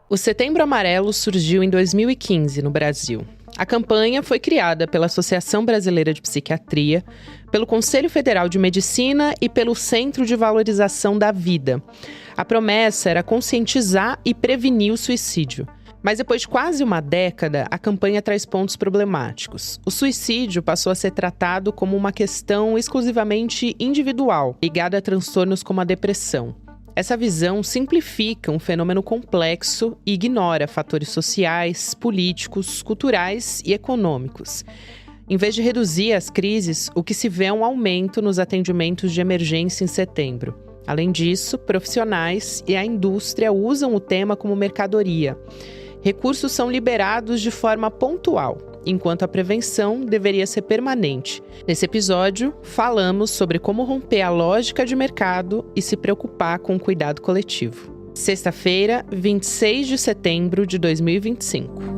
O Setembro Amarelo surgiu em 2015 no Brasil. A campanha foi criada pela Associação Brasileira de Psiquiatria, pelo Conselho Federal de Medicina e pelo Centro de Valorização da Vida. A promessa era conscientizar e prevenir o suicídio. Mas depois de quase uma década, a campanha traz pontos problemáticos. O suicídio passou a ser tratado como uma questão exclusivamente individual, ligada a transtornos como a depressão. Essa visão simplifica um fenômeno complexo e ignora fatores sociais, políticos, culturais e econômicos. Em vez de reduzir as crises, o que se vê é um aumento nos atendimentos de emergência em setembro. Além disso, profissionais e a indústria usam o tema como mercadoria. Recursos são liberados de forma pontual, enquanto a prevenção deveria ser permanente. Nesse episódio, falamos sobre como romper a lógica de mercado e se preocupar com o cuidado coletivo. Sexta-feira, 26 de setembro de 2025.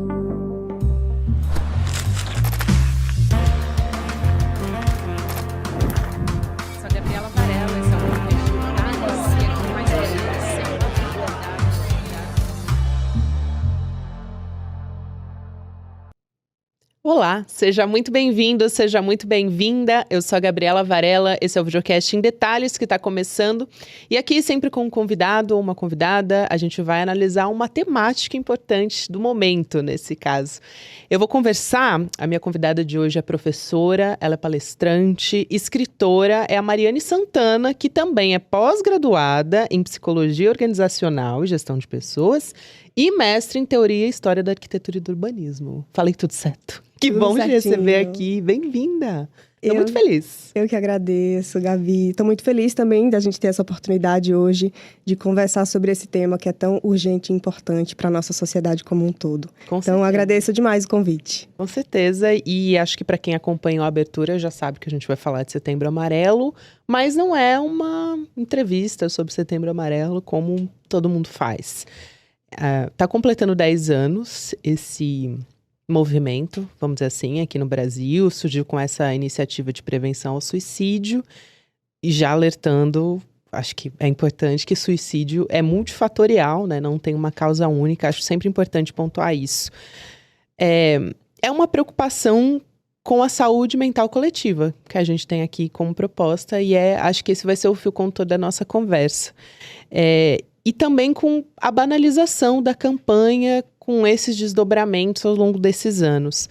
Olá, seja muito bem-vindo, seja muito bem-vinda. Eu sou a Gabriela Varela, esse é o Videocast em Detalhes que está começando. E aqui, sempre com um convidado ou uma convidada, a gente vai analisar uma temática importante do momento, nesse caso. Eu vou conversar, a minha convidada de hoje é professora, ela é palestrante, escritora, é a Mariane Santana, que também é pós-graduada em Psicologia Organizacional e Gestão de Pessoas e mestre em Teoria e História da Arquitetura e do Urbanismo. Falei tudo certo. Que Tudo bom certinho. te receber aqui. Bem-vinda. Estou muito feliz. Eu que agradeço, Gabi. Estou muito feliz também da gente ter essa oportunidade hoje de conversar sobre esse tema que é tão urgente e importante para a nossa sociedade como um todo. Então, agradeço demais o convite. Com certeza. E acho que para quem acompanhou a abertura já sabe que a gente vai falar de Setembro Amarelo, mas não é uma entrevista sobre Setembro Amarelo como todo mundo faz. Tá completando 10 anos esse movimento, vamos dizer assim, aqui no Brasil. Surgiu com essa iniciativa de prevenção ao suicídio e já alertando, acho que é importante que suicídio é multifatorial, né? Não tem uma causa única, acho sempre importante pontuar isso. É uma preocupação com a saúde mental coletiva que a gente tem aqui como proposta e acho que esse vai ser o fio condutor da nossa conversa. E também com a banalização da campanha, com esses desdobramentos ao longo desses anos.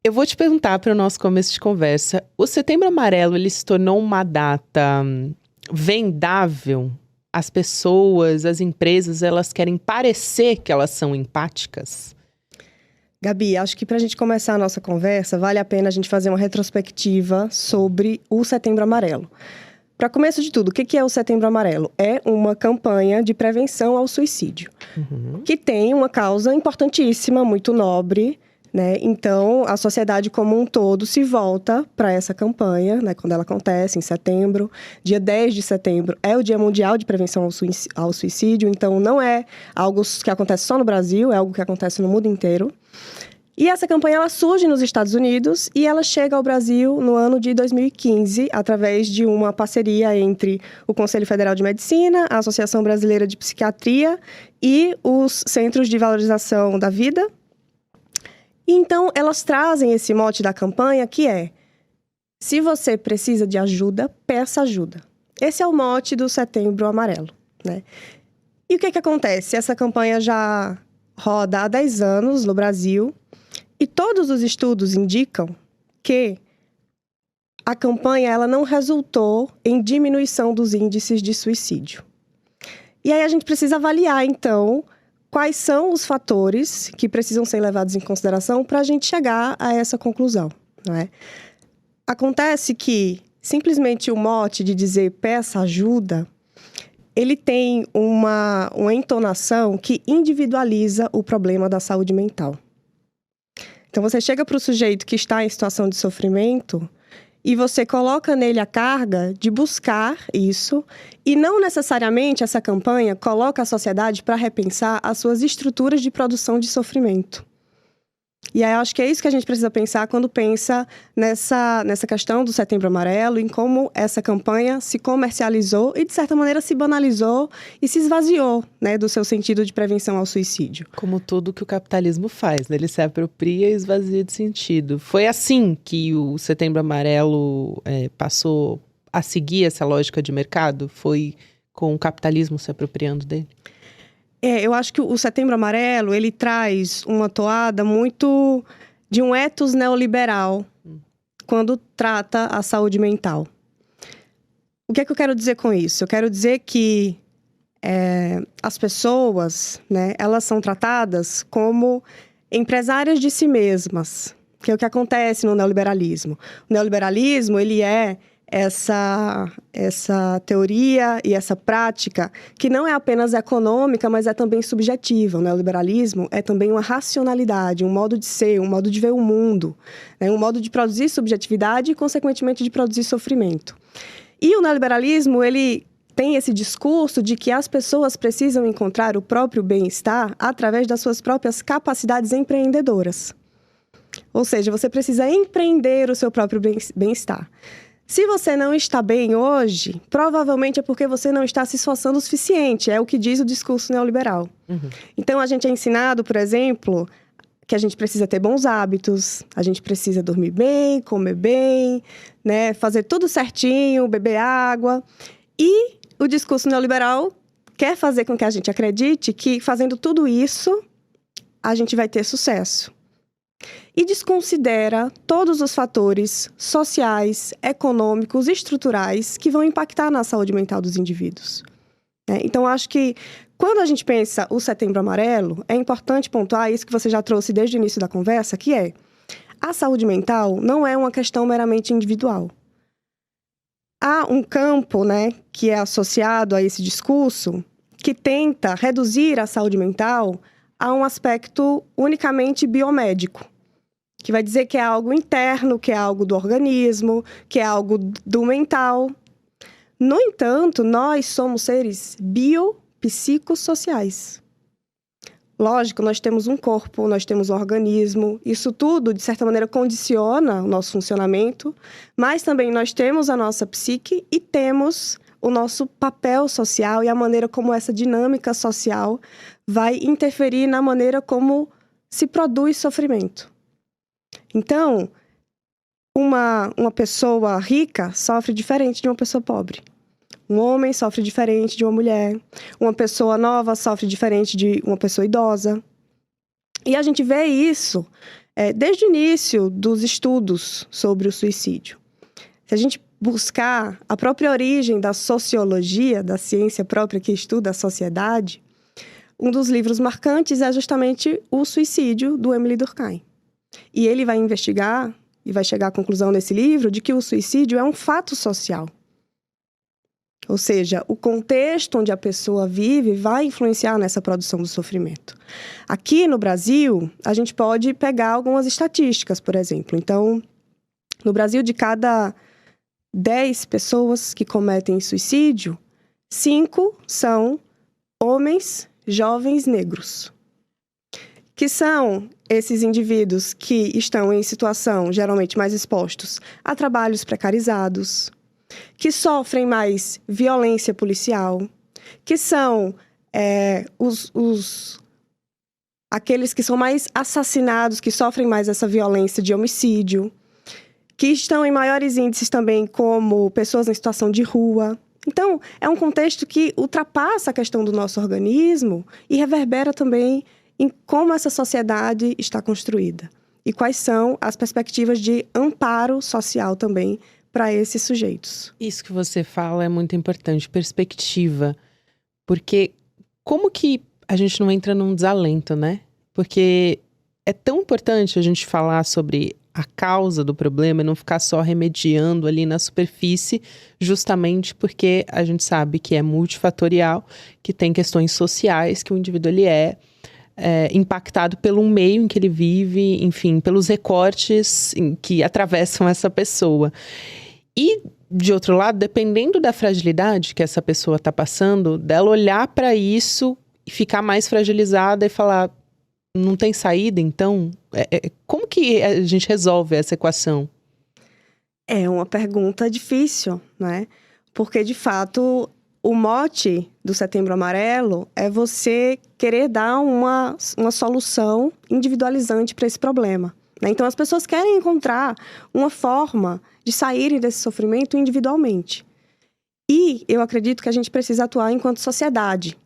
Eu vou te perguntar para o nosso começo de conversa, o Setembro Amarelo ele se tornou uma data vendável? As pessoas, as empresas, elas querem parecer que elas são empáticas? Gabi, acho que para a gente começar a nossa conversa, vale a pena a gente fazer uma retrospectiva sobre o Setembro Amarelo. Para começo de tudo, o que é o Setembro Amarelo? É uma campanha de prevenção ao suicídio, que tem uma causa importantíssima, muito nobre, né? Então, a sociedade como um todo se volta para essa campanha, né? Quando ela acontece, em setembro. Dia 10 de setembro é o Dia Mundial de Prevenção ao Suicídio, então não é algo que acontece só no Brasil, é algo que acontece no mundo inteiro. E essa campanha ela surge nos Estados Unidos e ela chega ao Brasil no ano de 2015, através de uma parceria entre o Conselho Federal de Medicina, a Associação Brasileira de Psiquiatria e os Centros de Valorização da Vida. E então, elas trazem esse mote da campanha que é: se você precisa de ajuda, peça ajuda. Esse é o mote do Setembro Amarelo, né? E o que acontece? Essa campanha já roda há 10 anos no Brasil. E todos os estudos indicam que a campanha ela não resultou em diminuição dos índices de suicídio. E aí a gente precisa avaliar, então, quais são os fatores que precisam ser levados em consideração para a gente chegar a essa conclusão, não é? Acontece que simplesmente o mote de dizer peça ajuda, ele tem uma entonação que individualiza o problema da saúde mental. Então, você chega para o sujeito que está em situação de sofrimento e você coloca nele a carga de buscar isso e não necessariamente essa campanha coloca a sociedade para repensar as suas estruturas de produção de sofrimento. E aí, acho que é isso que a gente precisa pensar quando pensa nessa questão do Setembro Amarelo, em como essa campanha se comercializou e, de certa maneira, se banalizou e se esvaziou, né, do seu sentido de prevenção ao suicídio. Como tudo que o capitalismo faz, né? Ele se apropria e esvazia de sentido. Foi assim que o Setembro Amarelo passou a seguir essa lógica de mercado? Foi com o capitalismo se apropriando dele? Eu acho que o Setembro Amarelo, ele traz uma toada muito de um ethos neoliberal quando trata a saúde mental. O que é que eu quero dizer com isso? Eu quero dizer que as pessoas, né, elas são tratadas como empresárias de si mesmas, que é o que acontece no neoliberalismo. O neoliberalismo, ele é essa teoria e essa prática que não é apenas econômica, mas é também subjetiva. O neoliberalismo é também uma racionalidade, um modo de ser, um modo de ver o mundo, né? Um modo de produzir subjetividade e, consequentemente, de produzir sofrimento. E o neoliberalismo, ele tem esse discurso de que as pessoas precisam encontrar o próprio bem-estar através das suas próprias capacidades empreendedoras. Ou seja, você precisa empreender o seu próprio bem-estar. Se você não está bem hoje, provavelmente é porque você não está se esforçando o suficiente. É o que diz o discurso neoliberal. Uhum. Então, a gente é ensinado, por exemplo, que a gente precisa ter bons hábitos, a gente precisa dormir bem, comer bem, né, fazer tudo certinho, beber água. E o discurso neoliberal quer fazer com que a gente acredite que, fazendo tudo isso, a gente vai ter sucesso. E desconsidera todos os fatores sociais, econômicos e estruturais que vão impactar na saúde mental dos indivíduos. Então, acho que quando a gente pensa o Setembro Amarelo, é importante pontuar isso que você já trouxe desde o início da conversa, que é a saúde mental não é uma questão meramente individual. Há um campo, né, que é associado a esse discurso que tenta reduzir a saúde mental a um aspecto unicamente biomédico, que vai dizer que é algo interno, que é algo do organismo, que é algo do mental. No entanto, nós somos seres biopsicossociais. Lógico, nós temos um corpo, nós temos um organismo, isso tudo, de certa maneira, condiciona o nosso funcionamento, mas também nós temos a nossa psique e temos o nosso papel social e a maneira como essa dinâmica social vai interferir na maneira como se produz sofrimento. Então, uma pessoa rica sofre diferente de uma pessoa pobre. Um homem sofre diferente de uma mulher. Uma pessoa nova sofre diferente de uma pessoa idosa. E a gente vê isso desde o início dos estudos sobre o suicídio. Se a gente buscar a própria origem da sociologia, da ciência própria que estuda a sociedade, um dos livros marcantes é justamente O Suicídio, do Émile Durkheim. E ele vai investigar e vai chegar à conclusão nesse livro de que o suicídio é um fato social. Ou seja, o contexto onde a pessoa vive vai influenciar nessa produção do sofrimento. Aqui no Brasil, a gente pode pegar algumas estatísticas, por exemplo. Então, no Brasil, de cada 10 pessoas que cometem suicídio, 5 são homens jovens negros, que são esses indivíduos que estão em situação geralmente mais expostos a trabalhos precarizados, que sofrem mais violência policial, que são aqueles que são mais assassinados, que sofrem mais essa violência de homicídio, que estão em maiores índices também como pessoas em situação de rua. Então, é um contexto que ultrapassa a questão do nosso organismo e reverbera também em como essa sociedade está construída. E quais são as perspectivas de amparo social também para esses sujeitos. Isso que você fala é muito importante, perspectiva. Porque como que a gente não entra num desalento, né? Porque é tão importante a gente falar sobre a causa do problema e não ficar só remediando ali na superfície, justamente porque a gente sabe que é multifatorial, que tem questões sociais, que o indivíduo ele é impactado pelo meio em que ele vive, enfim, pelos recortes que atravessam essa pessoa. E, de outro lado, dependendo da fragilidade que essa pessoa está passando, dela olhar para isso e ficar mais fragilizada e falar, não tem saída, então? Como que a gente resolve essa equação? É uma pergunta difícil, né? Porque, de fato, o mote do Setembro Amarelo é você querer dar uma solução individualizante para esse problema, né? Então, as pessoas querem encontrar uma forma de saírem desse sofrimento individualmente. E eu acredito que a gente precisa atuar enquanto sociedade.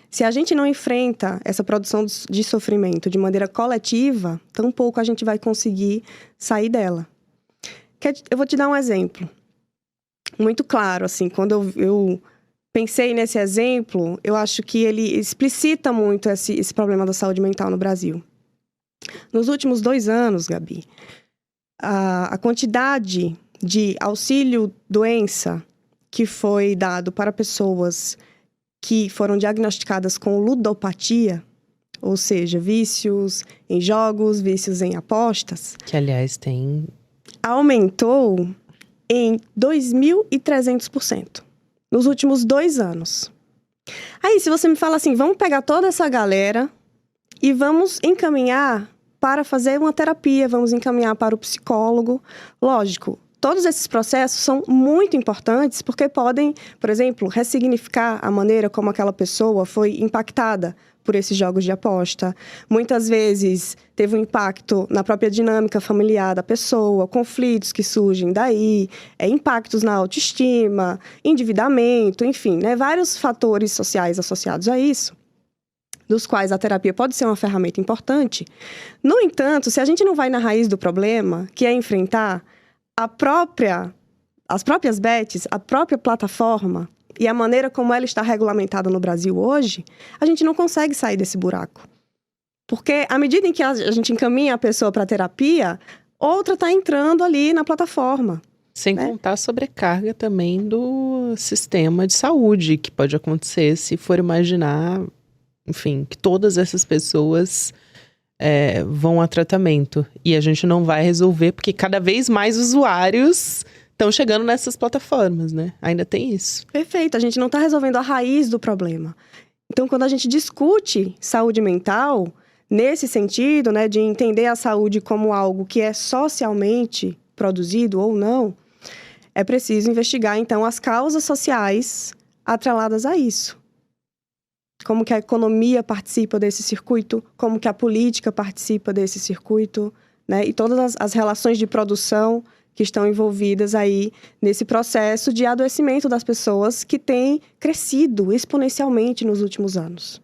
Se a gente não enfrenta essa produção de sofrimento de maneira coletiva, tampouco a gente vai conseguir sair dela. Eu vou te dar um exemplo muito claro, assim, quando eu pensei nesse exemplo, eu acho que ele explicita muito esse problema da saúde mental no Brasil. Nos últimos 2 anos, Gabi, a quantidade de auxílio-doença que foi dado para pessoas que foram diagnosticadas com ludopatia, ou seja, vícios em jogos, vícios em apostas... Que, aliás, aumentou em 2.300% nos últimos 2 anos. Aí, se você me fala assim, vamos pegar toda essa galera e vamos encaminhar para fazer uma terapia, vamos encaminhar para o psicólogo. Lógico, todos esses processos são muito importantes porque podem, por exemplo, ressignificar a maneira como aquela pessoa foi impactada por esses jogos de aposta. Muitas vezes teve um impacto na própria dinâmica familiar da pessoa, conflitos que surgem daí, impactos na autoestima, endividamento, enfim, né, vários fatores sociais associados a isso, dos quais a terapia pode ser uma ferramenta importante. No entanto, se a gente não vai na raiz do problema, que é enfrentar as próprias bets, a própria plataforma e a maneira como ela está regulamentada no Brasil hoje, a gente não consegue sair desse buraco. Porque à medida em que a gente encaminha a pessoa para a terapia, outra está entrando ali na plataforma. Sem contar a sobrecarga também do sistema de saúde, que pode acontecer se for imaginar, enfim, que todas essas pessoas vão a tratamento. E a gente não vai resolver, porque cada vez mais usuários estão chegando nessas plataformas, né? Ainda tem isso. Perfeito, a gente não está resolvendo a raiz do problema. Então, quando a gente discute saúde mental, nesse sentido, né, de entender a saúde como algo que é socialmente produzido ou não, é preciso investigar, então, as causas sociais atreladas a isso. Como que a economia participa desse circuito, como que a política participa desse circuito, né? E todas as relações de produção que estão envolvidas aí nesse processo de adoecimento das pessoas que tem crescido exponencialmente nos últimos anos.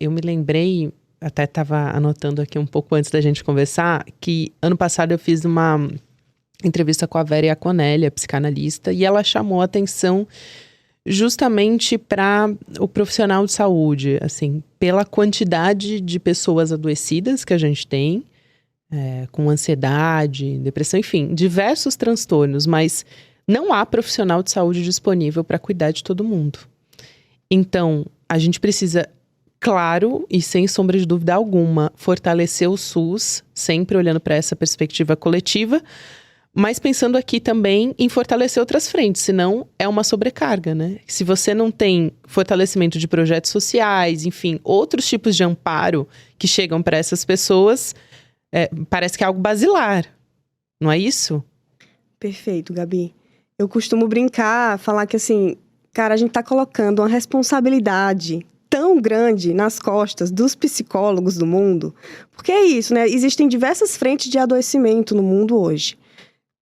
Eu me lembrei, até estava anotando aqui um pouco antes da gente conversar, que ano passado eu fiz uma entrevista com a Vera Iaconelli, a psicanalista, e ela chamou a atenção justamente para o profissional de saúde, assim, pela quantidade de pessoas adoecidas que a gente tem, com ansiedade, depressão, enfim, diversos transtornos, mas não há profissional de saúde disponível para cuidar de todo mundo. Então, a gente precisa, claro, e sem sombra de dúvida alguma, fortalecer o SUS, sempre olhando para essa perspectiva coletiva, mas pensando aqui também em fortalecer outras frentes, senão é uma sobrecarga, né? Se você não tem fortalecimento de projetos sociais, enfim, outros tipos de amparo que chegam para essas pessoas, parece que é algo basilar, não é isso? Perfeito, Gabi. Eu costumo brincar, falar que assim, cara, a gente tá colocando uma responsabilidade tão grande nas costas dos psicólogos do mundo, porque é isso, né? Existem diversas frentes de adoecimento no mundo hoje.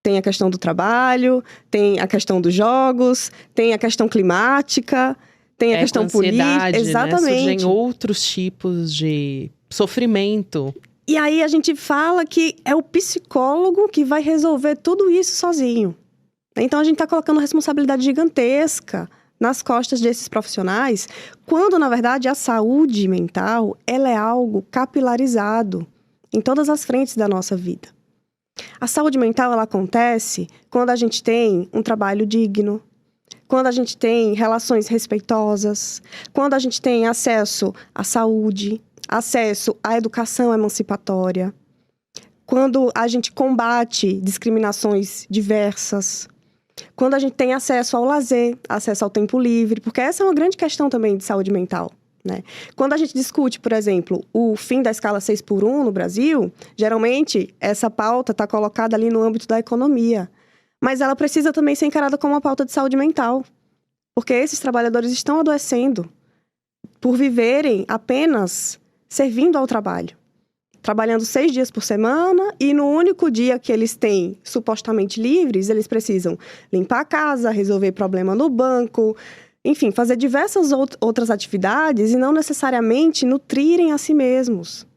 Tem a questão do trabalho, tem a questão dos jogos, tem a questão climática, tem a questão política. Exatamente. Né? Surgem outros tipos de sofrimento. E aí a gente fala que é o psicólogo que vai resolver tudo isso sozinho. Então a gente está colocando uma responsabilidade gigantesca nas costas desses profissionais, quando na verdade a saúde mental ela é algo capilarizado em todas as frentes da nossa vida. A saúde mental ela acontece quando a gente tem um trabalho digno, quando a gente tem relações respeitosas, quando a gente tem acesso à saúde, acesso à educação emancipatória, quando a gente combate discriminações diversas, quando a gente tem acesso ao lazer, acesso ao tempo livre, porque essa é uma grande questão também de saúde mental, né? Quando a gente discute, por exemplo, o fim da escala 6x1 no Brasil, geralmente essa pauta está colocada ali no âmbito da economia. Mas ela precisa também ser encarada como uma pauta de saúde mental. Porque esses trabalhadores estão adoecendo por viverem apenas servindo ao trabalho. Trabalhando 6 dias por semana e no único dia que eles têm supostamente livres, eles precisam limpar a casa, resolver problema no banco, enfim, fazer diversas outras atividades e não necessariamente nutrirem a si mesmos.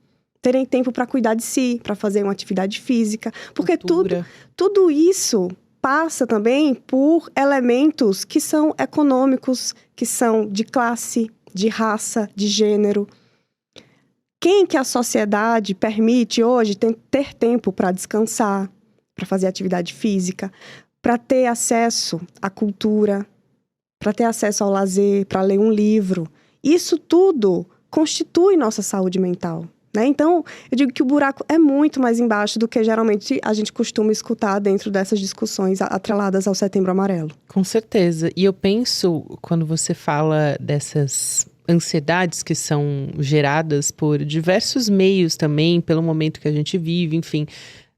Terem tempo para cuidar de si, para fazer uma atividade física. Porque tudo isso passa também por elementos que são econômicos, que são de classe, de raça, de gênero. Quem que a sociedade permite hoje ter tempo para descansar, para fazer atividade física, para ter acesso à cultura, para ter acesso ao lazer, para ler um livro? Isso tudo constitui nossa saúde mental, né? Então, eu digo que o buraco é muito mais embaixo do que geralmente a gente costuma escutar dentro dessas discussões atreladas ao Setembro Amarelo. Com certeza. E eu penso, quando você fala dessas ansiedades que são geradas por diversos meios também, pelo momento que a gente vive, enfim.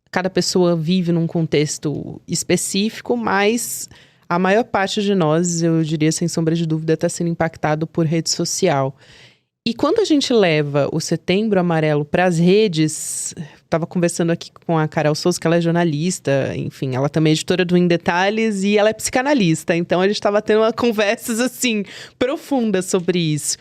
Cada pessoa vive num contexto específico, mas a maior parte de nós, eu diria sem sombra de dúvida, está sendo impactado por rede social. E quando a gente leva o Setembro Amarelo para as redes, estava conversando aqui com a Carol Souza, que ela é jornalista, enfim, ela também é editora do Em Detalhes e ela é psicanalista. Então a gente estava tendo uma conversas assim, profundas sobre isso.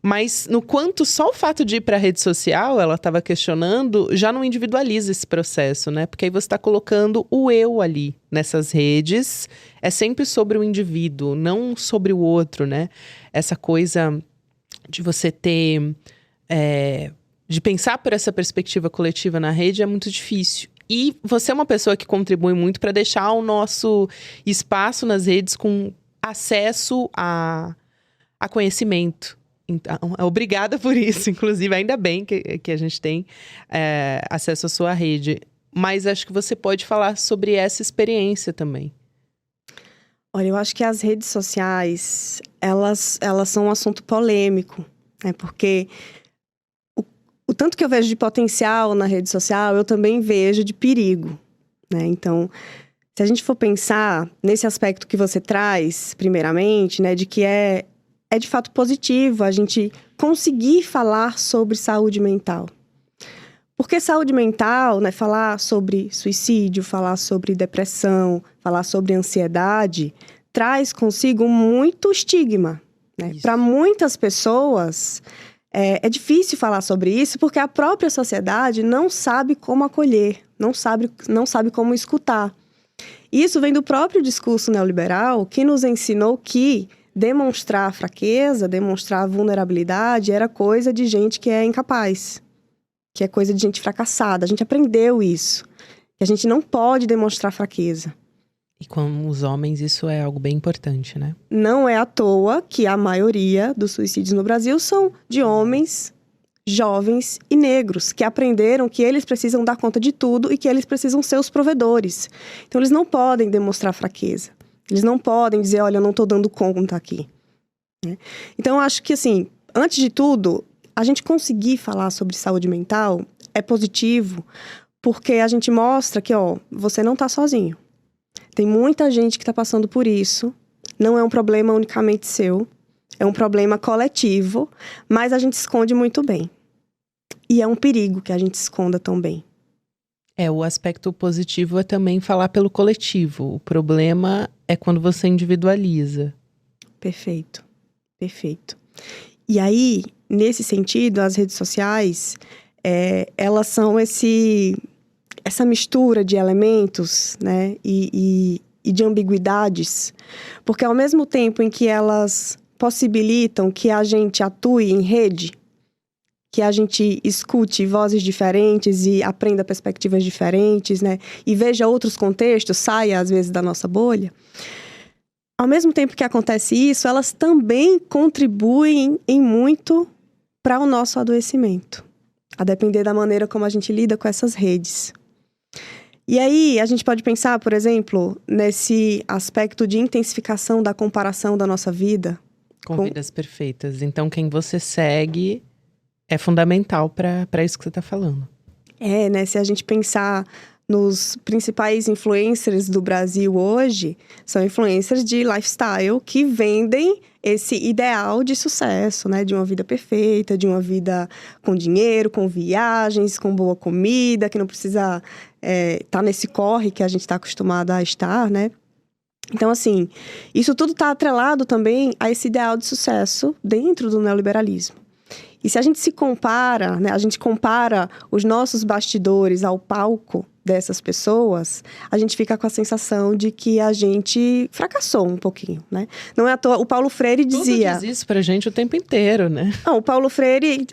Mas no quanto só o fato de ir para a rede social, ela estava questionando, já não individualiza esse processo, né? Porque aí você está colocando o eu ali nessas redes. É sempre sobre o indivíduo, não sobre o outro, né? Essa coisa de você ter, de pensar por essa perspectiva coletiva na rede é muito difícil. E você é uma pessoa que contribui muito para deixar o nosso espaço nas redes com acesso a conhecimento. Então, obrigada por isso, inclusive, ainda bem que a gente tem acesso à sua rede. Mas acho que você pode falar sobre essa experiência também. Olha, eu acho que as redes sociais, elas são um assunto polêmico, né? Porque o tanto que eu vejo de potencial na rede social, eu também vejo de perigo, né? Então, se a gente for pensar nesse aspecto que você traz, primeiramente, né? De que é de fato positivo a gente conseguir falar sobre saúde mental. Porque saúde mental, né, falar sobre suicídio, falar sobre depressão, falar sobre ansiedade, traz consigo muito estigma, né? Para muitas pessoas, é difícil falar sobre isso porque a própria sociedade não sabe como acolher, não sabe como escutar. Isso vem do próprio discurso neoliberal que nos ensinou que demonstrar fraqueza, demonstrar vulnerabilidade era coisa de gente que é incapaz. Que é coisa de gente fracassada. A gente aprendeu isso. Que a gente não pode demonstrar fraqueza. E com os homens isso é algo bem importante, né? Não é à toa que a maioria dos suicídios no Brasil são de homens, jovens e negros, que aprenderam que eles precisam dar conta de tudo e que eles precisam ser os provedores. Então eles não podem demonstrar fraqueza. Eles não podem dizer, olha, eu não estou dando conta aqui. Então eu acho que, assim, antes de tudo, a gente conseguir falar sobre saúde mental é positivo, porque a gente mostra que, você não está sozinho. Tem muita gente que está passando por isso. Não é um problema unicamente seu. É um problema coletivo, mas a gente esconde muito bem. E é um perigo que a gente esconda tão bem. O aspecto positivo é também falar pelo coletivo. O problema é quando você individualiza. Perfeito, perfeito. E aí, nesse sentido, as redes sociais, elas são essa mistura de elementos, né, e de ambiguidades, porque ao mesmo tempo em que elas possibilitam que a gente atue em rede, que a gente escute vozes diferentes e aprenda perspectivas diferentes, né, e veja outros contextos, saia às vezes da nossa bolha. Ao mesmo tempo que acontece isso, elas também contribuem em muito para o nosso adoecimento, a depender da maneira como a gente lida com essas redes. E aí, a gente pode pensar, por exemplo, nesse aspecto de intensificação da comparação da nossa vida, Com vidas perfeitas. Então, quem você segue é fundamental para isso que você está falando. Né? Se a gente pensar nos principais influencers do Brasil hoje, são influencers de lifestyle que vendem esse ideal de sucesso, né? De uma vida perfeita, de uma vida com dinheiro, com viagens, com boa comida, que não precisa tá nesse corre que a gente está acostumado a estar, né? Então, assim, isso tudo está atrelado também a esse ideal de sucesso dentro do neoliberalismo. E se a gente se compara, né, a gente compara os nossos bastidores ao palco dessas pessoas, a gente fica com a sensação de que a gente fracassou um pouquinho, né? Não é à toa, o Paulo Freire dizia... Tudo diz isso pra gente o tempo inteiro, né? Não, o Paulo Freire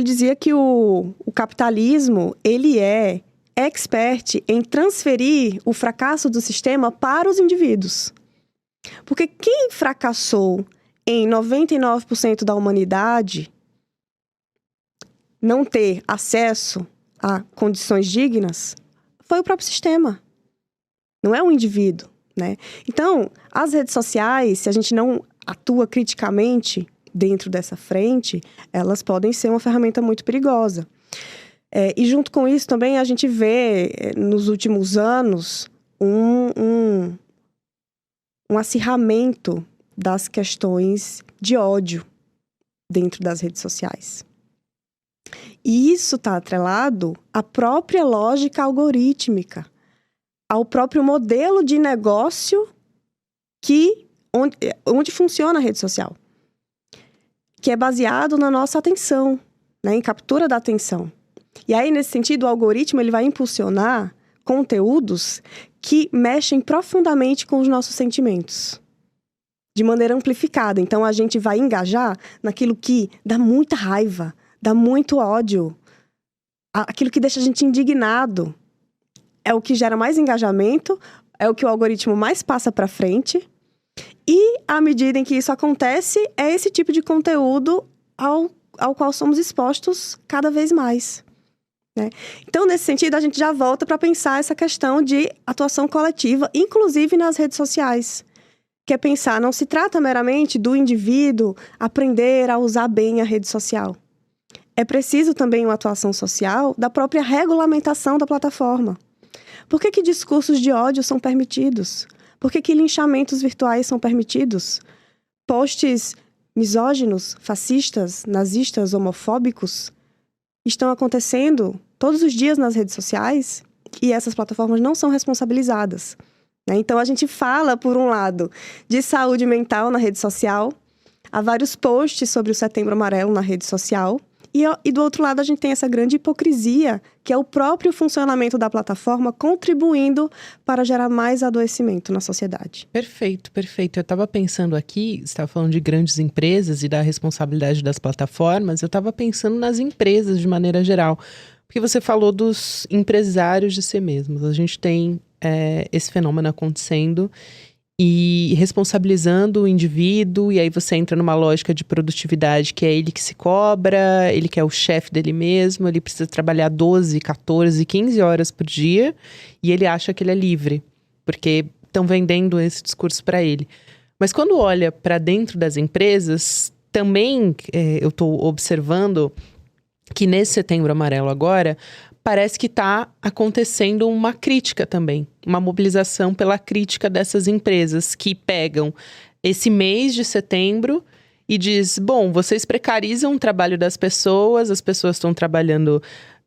dizia que o capitalismo, ele é expert em transferir o fracasso do sistema para os indivíduos. Porque quem fracassou em 99% da humanidade não ter acesso a condições dignas foi o próprio sistema. Não é o indivíduo, né? Então, as redes sociais, se a gente não atua criticamente dentro dessa frente, elas podem ser uma ferramenta muito perigosa. E junto com isso também a gente vê, nos últimos anos, um acirramento das questões de ódio dentro das redes sociais. E isso está atrelado à própria lógica algorítmica, ao próprio modelo de negócio onde funciona a rede social, que é baseado na nossa atenção, né, em captura da atenção. E aí, nesse sentido, o algoritmo ele vai impulsionar conteúdos que mexem profundamente com os nossos sentimentos, de maneira amplificada. Então, a gente vai engajar naquilo que dá muita raiva, dá muito ódio, aquilo que deixa a gente indignado. É o que gera mais engajamento, é o que o algoritmo mais passa para frente. E, à medida em que isso acontece, é esse tipo de conteúdo ao qual somos expostos cada vez mais, né? Então, nesse sentido, a gente já volta para pensar essa questão de atuação coletiva, inclusive nas redes sociais. Que é pensar, não se trata meramente do indivíduo aprender a usar bem a rede social. É preciso também uma atuação social da própria regulamentação da plataforma. Por que discursos de ódio são permitidos? Por que linchamentos virtuais são permitidos? Posts misóginos, fascistas, nazistas, homofóbicos estão acontecendo todos os dias nas redes sociais e essas plataformas não são responsabilizadas, né? Então, a gente fala, por um lado, de saúde mental na rede social, há vários posts sobre o Setembro Amarelo na rede social, e do outro lado a gente tem essa grande hipocrisia, que é o próprio funcionamento da plataforma contribuindo para gerar mais adoecimento na sociedade. Perfeito, perfeito. Eu estava pensando aqui, você estava falando de grandes empresas e da responsabilidade das plataformas, eu estava pensando nas empresas de maneira geral, porque você falou dos empresários de si mesmos. A gente tem esse fenômeno acontecendo e responsabilizando o indivíduo, e aí você entra numa lógica de produtividade que é ele que se cobra, ele que é o chefe dele mesmo, ele precisa trabalhar 12, 14, 15 horas por dia, e ele acha que ele é livre, porque estão vendendo esse discurso para ele. Mas quando olha para dentro das empresas, também eu estou observando que nesse Setembro Amarelo agora, parece que está acontecendo uma crítica também, uma mobilização pela crítica dessas empresas que pegam esse mês de setembro e diz, bom, vocês precarizam o trabalho das pessoas, as pessoas estão trabalhando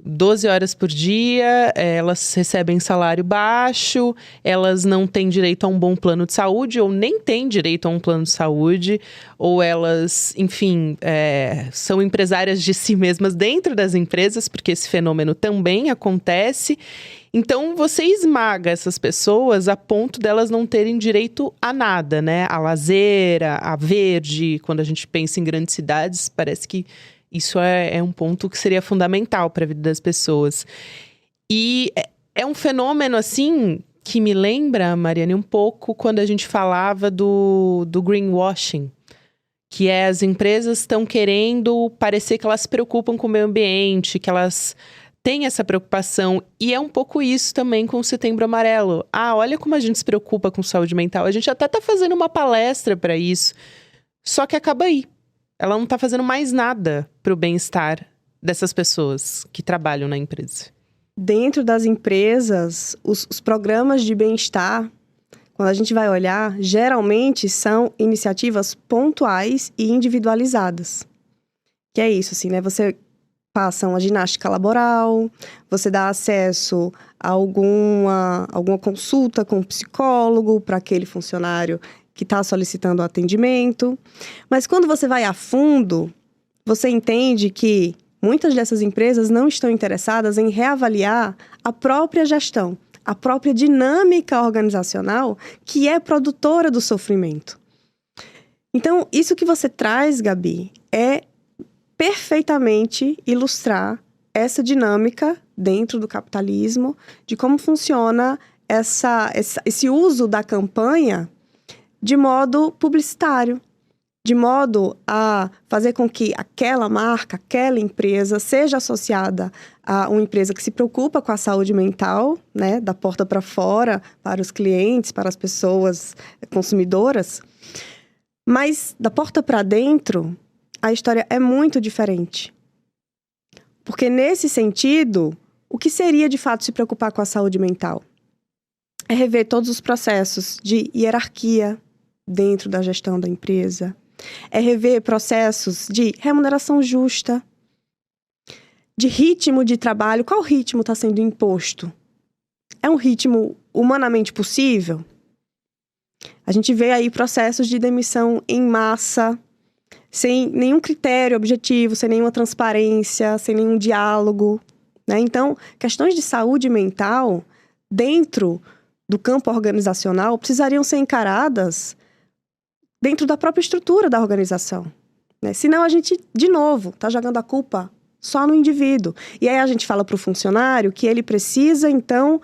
12 horas por dia, elas recebem salário baixo, elas não têm direito a um bom plano de saúde, ou nem têm direito a um plano de saúde, ou elas, enfim, são empresárias de si mesmas dentro das empresas, porque esse fenômeno também acontece. Então, você esmaga essas pessoas a ponto delas não terem direito a nada, né? A lazer, a verde. Quando a gente pensa em grandes cidades, parece que isso é um ponto que seria fundamental para a vida das pessoas. E é um fenômeno, assim, que me lembra, Mariane, um pouco quando a gente falava do greenwashing, que as empresas estão querendo parecer que elas se preocupam com o meio ambiente, que elas têm essa preocupação. E é um pouco isso também com o Setembro Amarelo. Olha como a gente se preocupa com saúde mental. A gente até está fazendo uma palestra para isso, Só que acaba aí. Ela não tá fazendo mais nada pro bem-estar dessas pessoas que trabalham na empresa. Dentro das empresas, os programas de bem-estar, quando a gente vai olhar, geralmente são iniciativas pontuais e individualizadas. Que é isso, assim, né? Você passa uma ginástica laboral, você dá acesso a alguma consulta com um psicólogo para aquele funcionário que está solicitando atendimento. Mas quando você vai a fundo, você entende que muitas dessas empresas não estão interessadas em reavaliar a própria gestão, a própria dinâmica organizacional que é produtora do sofrimento. Então, isso que você traz, Gabi, é perfeitamente ilustrar essa dinâmica dentro do capitalismo, de como funciona esse uso da campanha de modo publicitário, de modo a fazer com que aquela marca, aquela empresa seja associada a uma empresa que se preocupa com a saúde mental, né, da porta para fora, para os clientes, para as pessoas consumidoras. Mas da porta para dentro, a história é muito diferente. Porque nesse sentido, o que seria de fato se preocupar com a saúde mental? É rever todos os processos de hierarquia dentro da gestão da empresa. É rever processos de remuneração justa, de ritmo de trabalho. Qual ritmo está sendo imposto? É um ritmo humanamente possível? A gente vê aí processos de demissão em massa, sem nenhum critério objetivo, sem nenhuma transparência, sem nenhum diálogo, né? Então, questões de saúde mental dentro do campo organizacional precisariam ser encaradas dentro da própria estrutura da organização, né? Senão a gente, de novo, está jogando a culpa só no indivíduo. E aí a gente fala para o funcionário que ele precisa, então,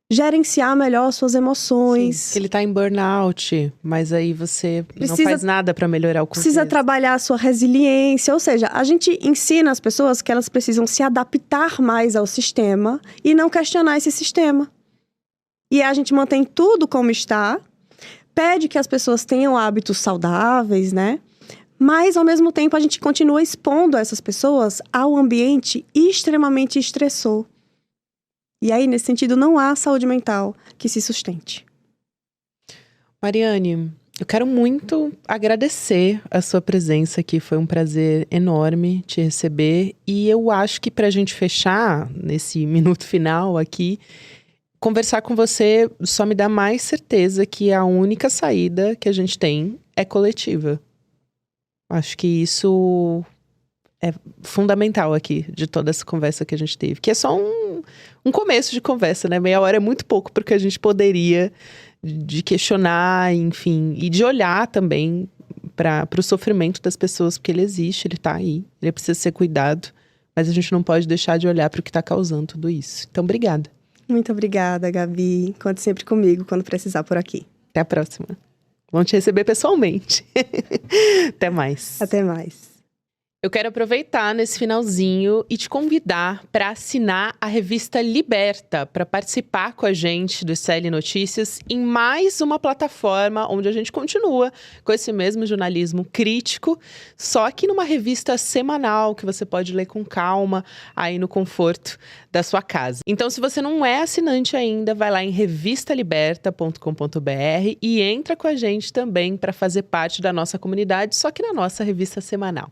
gerenciar melhor suas emoções. Sim, ele está em burnout, mas aí você não faz nada para melhorar o contexto. Precisa trabalhar a sua resiliência, ou seja, a gente ensina as pessoas que elas precisam se adaptar mais ao sistema e não questionar esse sistema. E a gente mantém tudo como está, pede que as pessoas tenham hábitos saudáveis, né? Mas, ao mesmo tempo, a gente continua expondo essas pessoas ao ambiente extremamente estressor. E aí, nesse sentido, não há saúde mental que se sustente. Mariane, eu quero muito agradecer a sua presença aqui. Foi um prazer enorme te receber. E eu acho que para a gente fechar, nesse minuto final aqui, conversar com você só me dá mais certeza que a única saída que a gente tem é coletiva. Acho que isso é fundamental aqui, de toda essa conversa que a gente teve. Que é só um começo de conversa, né? Meia hora é muito pouco porque a gente poderia de questionar, enfim, e de olhar também para o sofrimento das pessoas, porque ele existe, ele está aí, ele precisa ser cuidado, mas a gente não pode deixar de olhar para o que está causando tudo isso. Então, obrigada. Muito obrigada, Gabi. Conte sempre comigo quando precisar por aqui. Até a próxima. Vamos te receber pessoalmente. Até mais. Até mais. Eu quero aproveitar nesse finalzinho e te convidar para assinar a revista Liberta, para participar com a gente do ICL Notícias em mais uma plataforma onde a gente continua com esse mesmo jornalismo crítico, só que numa revista semanal que você pode ler com calma aí no conforto da sua casa. Então, se você não é assinante ainda, vai lá em revistaliberta.com.br e entra com a gente também para fazer parte da nossa comunidade, só que na nossa revista semanal.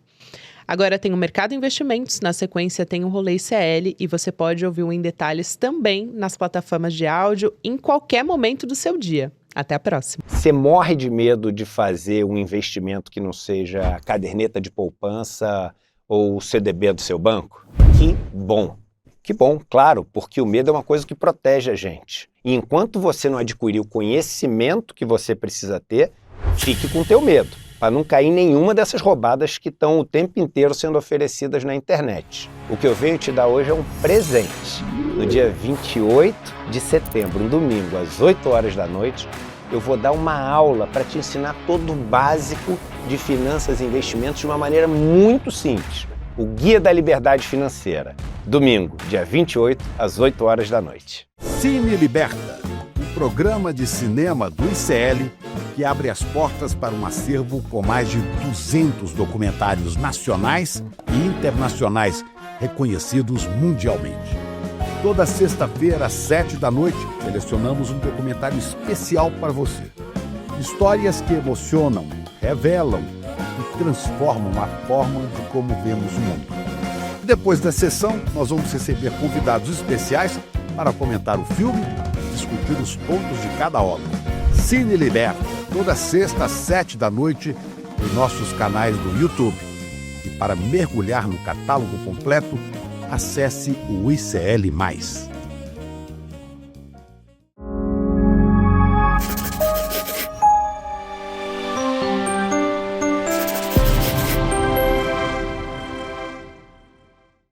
Agora tem o Mercado Investimentos, na sequência tem o Rolê ICL e você pode ouvir o Em Detalhes também nas plataformas de áudio em qualquer momento do seu dia. Até a próxima. Você morre de medo de fazer um investimento que não seja a caderneta de poupança ou o CDB do seu banco? Que bom! Que bom, claro, porque o medo é uma coisa que protege a gente. E enquanto você não adquirir o conhecimento que você precisa ter, fique com o teu medo, para não cair em nenhuma dessas roubadas que estão o tempo inteiro sendo oferecidas na internet. O que eu venho te dar hoje é um presente. No dia 28 de setembro, um domingo, às 8 horas da noite, eu vou dar uma aula para te ensinar todo o básico de finanças e investimentos de uma maneira muito simples. O Guia da Liberdade Financeira. Domingo, dia 28, às 8 horas da noite. Cine Liberta, um programa de cinema do ICL que abre as portas para um acervo com mais de 200 documentários nacionais e internacionais reconhecidos mundialmente. Toda sexta-feira, às 7h, selecionamos um documentário especial para você. Histórias que emocionam, revelam e transformam a forma de como vemos o mundo. Depois da sessão, nós vamos receber convidados especiais para comentar o filme e discutir os pontos de cada obra. Cine Liberta, toda sexta às 7h em nossos canais do YouTube. E para mergulhar no catálogo completo, acesse o ICL+.